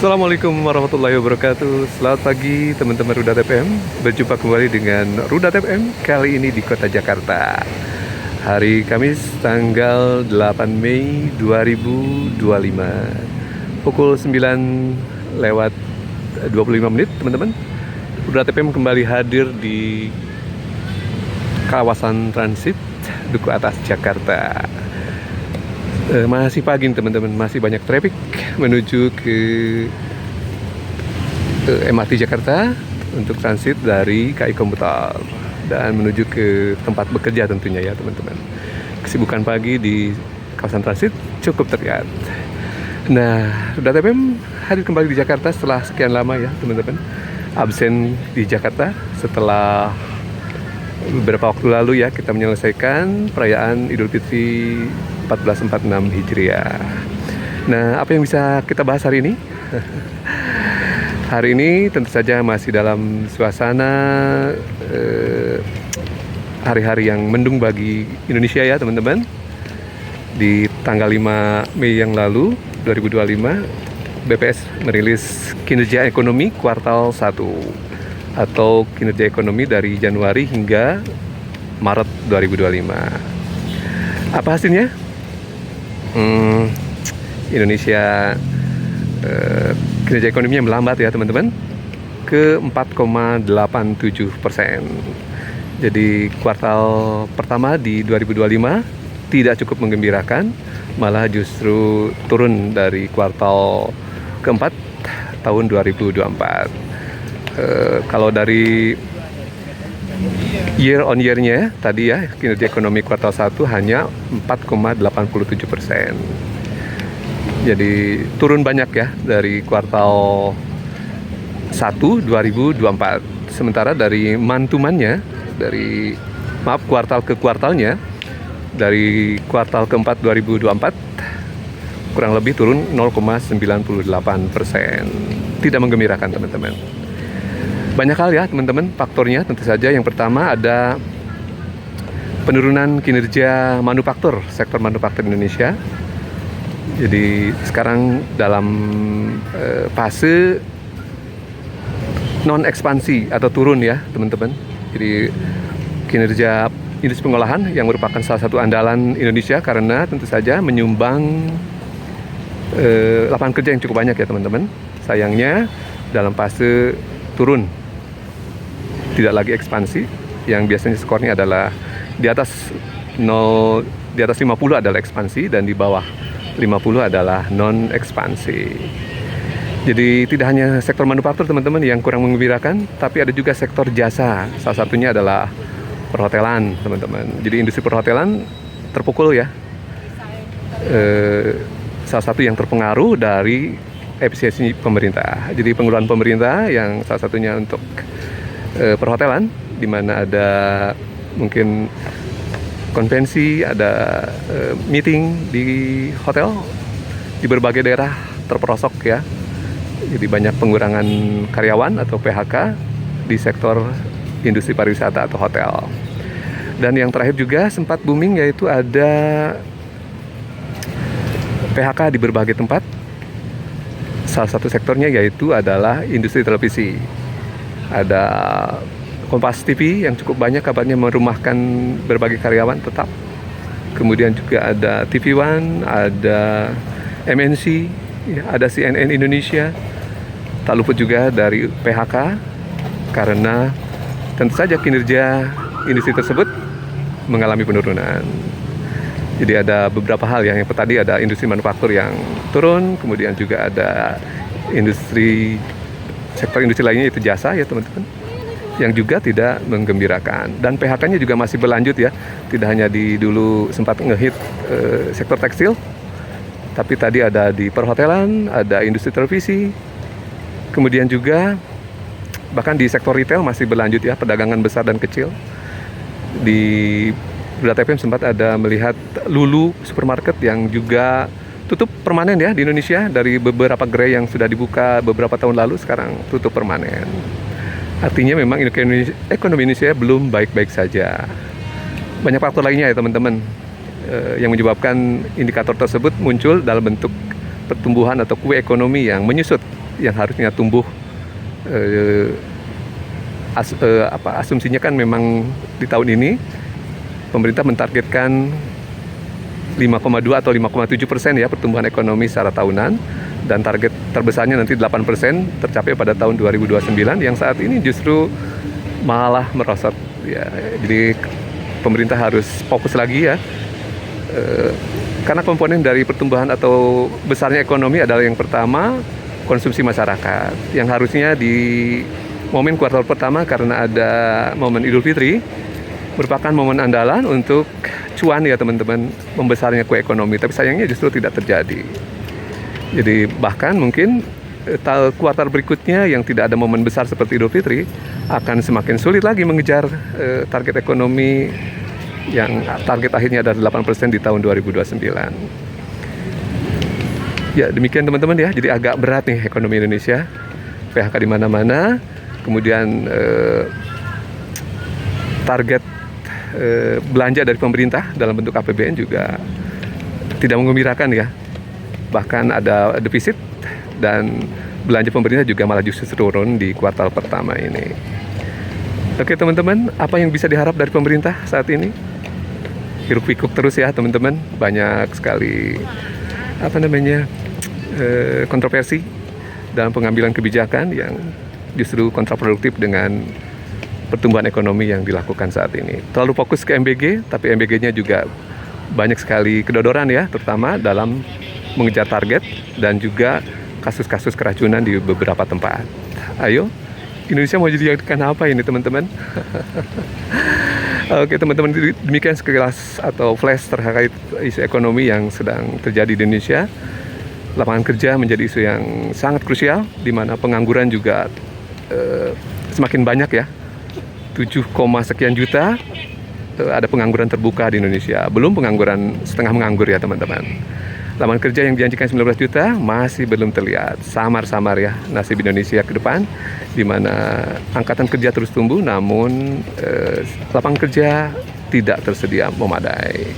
Assalamualaikum warahmatullahi wabarakatuh. Selamat pagi teman-teman Rudat FM. Berjumpa kembali dengan Rudat FM kali ini di kota Jakarta. Hari Kamis tanggal 8 Mei 2025 pukul 9 lewat 25 menit teman-teman. Rudat FM kembali hadir di kawasan transit Duku Atas Jakarta. Masih pagi teman-teman, masih banyak traffic menuju ke MRT Jakarta untuk transit dari KAI Komuter dan menuju ke tempat bekerja tentunya ya teman-teman. Kesibukan pagi di kawasan transit cukup terlihat. Nah, Rudat FM hadir kembali di Jakarta setelah sekian lama ya teman-teman. Absen di Jakarta setelah beberapa waktu lalu ya kita menyelesaikan perayaan Idul Fitri 1446 Hijriah. Nah, apa yang bisa kita bahas hari ini? Hari ini tentu saja masih dalam suasana hari-hari yang mendung bagi Indonesia ya teman-teman. Di tanggal 5 Mei yang lalu 2025 BPS merilis kinerja ekonomi kuartal 1 atau kinerja ekonomi dari Januari hingga Maret 2025. Apa hasilnya? Indonesia kinerja ekonominya melambat ya teman-teman ke 4,87%. Jadi kuartal pertama di 2025 tidak cukup menggembirakan, malah justru turun dari kuartal keempat tahun 2024. Kalau dari year on year-nya tadi ya kinerja ekonomi kuartal 1 hanya 4,87%. Jadi turun banyak ya dari kuartal 1 2024. Sementara dari mantumannya dari kuartal ke kuartalnya dari kuartal keempat 2024 kurang lebih turun 0,98%. Tidak menggembirakan teman-teman. Banyak hal ya teman-teman faktornya, tentu saja yang pertama ada penurunan kinerja manufaktur, sektor manufaktur Indonesia. Jadi sekarang dalam fase non ekspansi atau turun ya teman-teman. Jadi kinerja industri pengolahan yang merupakan salah satu andalan Indonesia karena tentu saja menyumbang lapangan kerja yang cukup banyak ya teman-teman. Sayangnya dalam fase turun, tidak lagi ekspansi, yang biasanya skornya adalah di atas 0, di atas 50 adalah ekspansi dan di bawah 50 adalah non ekspansi. Jadi tidak hanya sektor manufaktur teman-teman yang kurang menggembirakan, tapi ada juga sektor jasa. Salah satunya adalah perhotelan teman-teman. Jadi industri perhotelan terpukul ya. Salah satu yang terpengaruh dari efisiensi pemerintah. Jadi pengeluaran pemerintah yang salah satunya untuk perhotelan, di mana ada mungkin konvensi, ada meeting di hotel di berbagai daerah terperosok ya. Jadi banyak pengurangan karyawan atau PHK di sektor industri pariwisata atau hotel. Dan yang terakhir juga sempat booming yaitu ada PHK di berbagai tempat. Salah satu sektornya yaitu adalah industri televisi. Ada Kompas TV yang cukup banyak kabarnya merumahkan berbagai karyawan tetap. Kemudian juga ada TV One, ada MNC, ya, ada CNN Indonesia. Tak luput juga dari PHK karena tentu saja kinerja industri tersebut mengalami penurunan. Jadi ada beberapa hal yang tadi ada industri manufaktur yang turun, kemudian juga ada sektor industri lainnya itu jasa ya teman-teman, yang juga tidak menggembirakan. Dan PHK-nya juga masih berlanjut ya, tidak hanya dulu sempat ngehit sektor tekstil, tapi tadi ada di perhotelan, ada industri televisi, kemudian juga bahkan di sektor retail masih berlanjut ya, perdagangan besar dan kecil. Di Rudat FM sempat ada melihat Lulu supermarket yang juga tutup permanen ya di Indonesia. Dari beberapa gerai yang sudah dibuka beberapa tahun lalu sekarang tutup permanen. Artinya memang ekonomi Indonesia belum baik-baik saja. Banyak faktor lainnya ya teman-teman yang menyebabkan indikator tersebut muncul dalam bentuk pertumbuhan atau kue ekonomi yang menyusut yang harusnya tumbuh asumsinya kan memang di tahun ini pemerintah mentargetkan 5,2 atau 5,7% ya pertumbuhan ekonomi secara tahunan, dan target terbesarnya nanti 8% tercapai pada tahun 2029 yang saat ini justru malah merosot ya. Jadi pemerintah harus fokus lagi ya, karena komponen dari pertumbuhan atau besarnya ekonomi adalah yang pertama konsumsi masyarakat, yang harusnya di momen kuartal pertama karena ada momen Idul Fitri merupakan momen andalan untuk cuan ya teman-teman, membesarnya kue ekonomi, tapi sayangnya justru tidak terjadi. Jadi bahkan mungkin kuartal berikutnya yang tidak ada momen besar seperti Idul Fitri akan semakin sulit lagi mengejar target ekonomi yang target akhirnya adalah 8% di tahun 2029. Ya demikian teman-teman ya, jadi agak berat nih ekonomi Indonesia, PHK di mana-mana, kemudian target belanja dari pemerintah dalam bentuk APBN juga tidak menggembirakan ya, bahkan ada defisit dan belanja pemerintah juga malah justru turun di kuartal pertama ini. Oke teman-teman, apa yang bisa diharap dari pemerintah saat ini? Hiruk pikuk terus ya teman-teman, banyak sekali kontroversi dalam pengambilan kebijakan yang justru kontraproduktif dengan pertumbuhan ekonomi yang dilakukan saat ini. Terlalu fokus ke MBG, tapi MBG-nya juga banyak sekali kedodoran ya, terutama dalam mengejar target dan juga kasus-kasus keracunan di beberapa tempat. Ayo, Indonesia mau jadikan apa ini teman-teman? Oke teman-teman, demikian sekilas atau flash terkait isu ekonomi yang sedang terjadi di Indonesia. Lapangan kerja menjadi isu yang sangat krusial, di mana pengangguran juga semakin banyak ya. 7, sekian juta ada pengangguran terbuka di Indonesia. Belum pengangguran setengah menganggur ya teman-teman. Lapangan kerja yang dijanjikan 19 juta masih belum terlihat. Samar-samar ya nasib Indonesia ke depan, di mana angkatan kerja terus tumbuh, namun lapangan kerja tidak tersedia memadai.